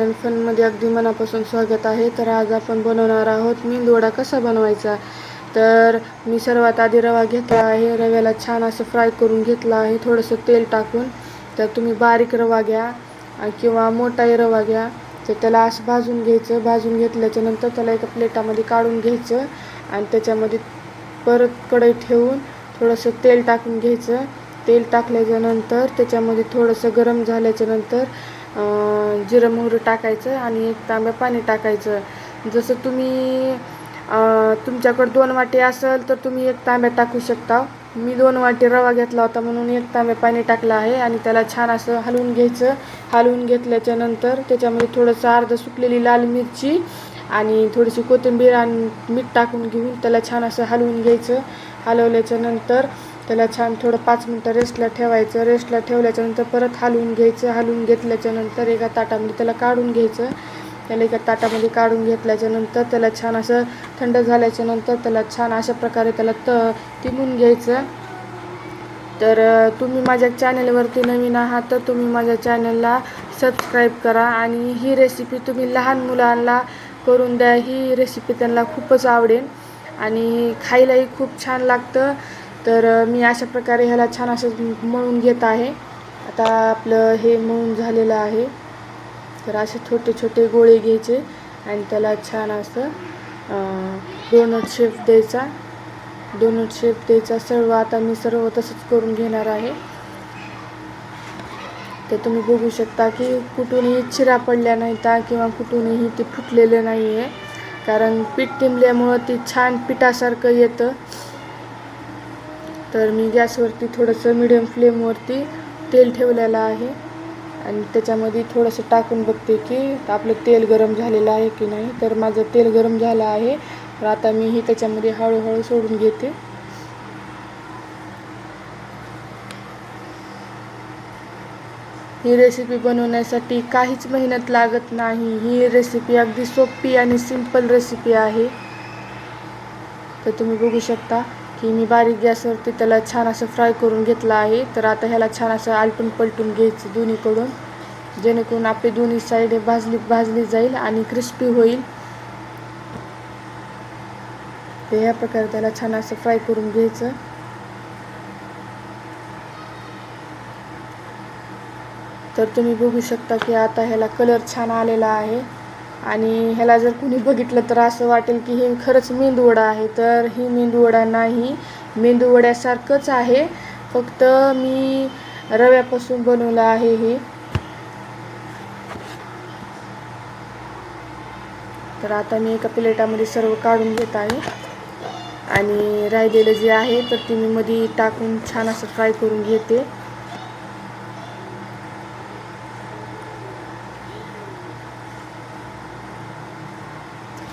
Garden फनमध्ये अगदी मनापासून स्वागत आहे. तर आज आपण बनवणार आहोत मेंदूवडा कसा बनवायचा. तर मी सर्वात आधी रवा घेतला आहे. रव्याला छान असं फ्राय करून घेतला आहे थोडंसं तेल टाकून. तर तुम्ही बारीक रवा घ्या किंवा मोठाही रवा घ्या. तर त्याला असं भाजून घ्यायचं. भाजून घेतल्याच्यानंतर त्याला एका प्लेटामध्ये काढून घ्यायचं आणि त्याच्यामध्ये परत कढई ठेवून थोडंसं तेल टाकून घ्यायचं. तेल टाकल्याच्यानंतर त्याच्यामध्ये थोडंसं गरम झाल्याच्यानंतर जिरं मोहरी टाकायचं आणि 1 तांब्या पाणी टाकायचं. जसं तुम्ही तुमच्याकडे 2 वाटी असेल तर तुम्ही 1 तांब्या टाकू शकता. मी 2 वाटी रवा घेतला होता म्हणून 1 तांब्या पाणी टाकलं आहे आणि त्याला छान असं हलवून घ्यायचं. हलवून घेतल्याच्यानंतर त्याच्यामध्ये थोडंसं अर्ध सुकलेली लाल मिरची आणि थोडीशी कोथिंबीर आणि मीठ टाकून घेऊन त्याला छान असं हलवून घ्यायचं. हलवल्याच्यानंतर त्याला छान थोडं 5 मिनटं रेस्टला ठेवायचं. रेस्टला ठेवल्याच्यानंतर परत हलवून घ्यायचं. हलवून घेतल्याच्यानंतर एका ताटामध्ये त्याला काढून घ्यायचं. त्याला एका ताटामध्ये काढून घेतल्याच्यानंतर त्याला छान असं थंड झाल्याच्यानंतर त्याला छान अशा प्रकारे त्याला तिमून घ्यायचं. तर तुम्ही माझ्या चॅनलवरती नवीन आहात तर तुम्ही माझ्या चॅनलला सबस्क्राईब करा आणि ही रेसिपी तुम्ही लहान मुलांना करून द्या. ही रेसिपी त्यांना खूपच आवडेल आणि खायलाही खूप छान लागतं. तर मी अशा प्रकारे ह्याला छान असं मळून घेत आहे. आता आपलं हे मळून झालेलं आहे. तर असे छोटे छोटे गोळे घ्यायचे आणि त्याला छान असं डोनट शेप द्यायचा. डोनट शेप द्यायचा सर्व. आता मी सर्व तसंच करून घेणार आहे. तर तुम्ही बघू शकता की कुठूनही चिरा पडल्या नाहीत किंवा कुठूनही ते फुटलेलं नाही आहे, कारण पीठ टिंबल्यामुळं ते छान पिठासारखं येतं. तर मी गॅसवरती थोडंसं मिडियम फ्लेमवरती तेल ठेवलेलं आहे आणि त्याच्यामध्ये थोडंसं टाकून बघते की आपलं तेल गरम झालेलं आहे की नाही. तर माझं तेल गरम झालं आहे. तर आता मी ही त्याच्यामध्ये हळूहळू सोडून घेते. ही रेसिपी बनवण्यासाठी काहीच मेहनत लागत नाही. ही रेसिपी अगदी सोपी आणि सिंपल रेसिपी आहे. तर तुम्ही बघू शकता की मी बारीक गॅसवरती त्याला छान असं फ्राय करून घेतलं आहे. तर आता ह्याला छान असं आलटून पलटून घ्यायचं दोन्हीकडून, जेणेकरून आपली दोन्ही साईड भाजली जाईल आणि क्रिस्पी होईल. तर ह्या प्रकारे त्याला छान असं फ्राय करून घ्यायचं. तर तुम्ही बघू शकता की आता ह्याला कलर छान आलेला आहे आणि ह्याला जर कुणी बघितलं तर असं वाटेल की हे खरंच मेंदूवडा आहे. तर ही मेंदूवडा नाही, मेंदूवड्यासारखंच आहे, फक्त मी रव्यापासून बनवलं आहे हे. तर आता मी एका प्लेटामध्ये सर्व काढून घेत आहे आणि राहिलेलं जे आहे तर ते मी मध्ये टाकून छान असं फ्राय करून घेते.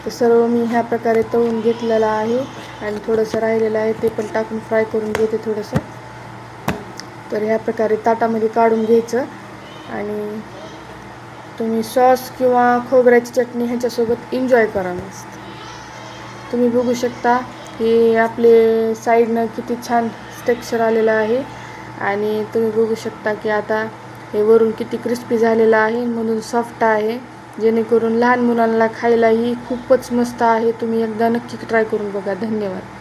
तर सर्व मी ह्या प्रकारे तळून घेतलेलं आहे आणि थोडंसं राहिलेलं आहे ते पण टाकून फ्राय करून घेते थोडंसं. तर ह्या प्रकारे ताटामध्ये काढून घ्यायचं आणि तुम्ही सॉस किंवा खोबऱ्याची चटणी ह्याच्यासोबत एन्जॉय करा मस्त. तुम्ही बघू शकता की आपले साईडनं किती छान टेक्स्चर आलेलं आहे आणि तुम्ही बघू शकता की आता हे वरून किती क्रिस्पी झालेलं आहे, म्हणून सॉफ्ट आहे, जेणेकरून लहान मुलांना खायलाही खूपच मस्त आहे. तुम्ही एकदा नक्की ट्राय करून बघा. धन्यवाद.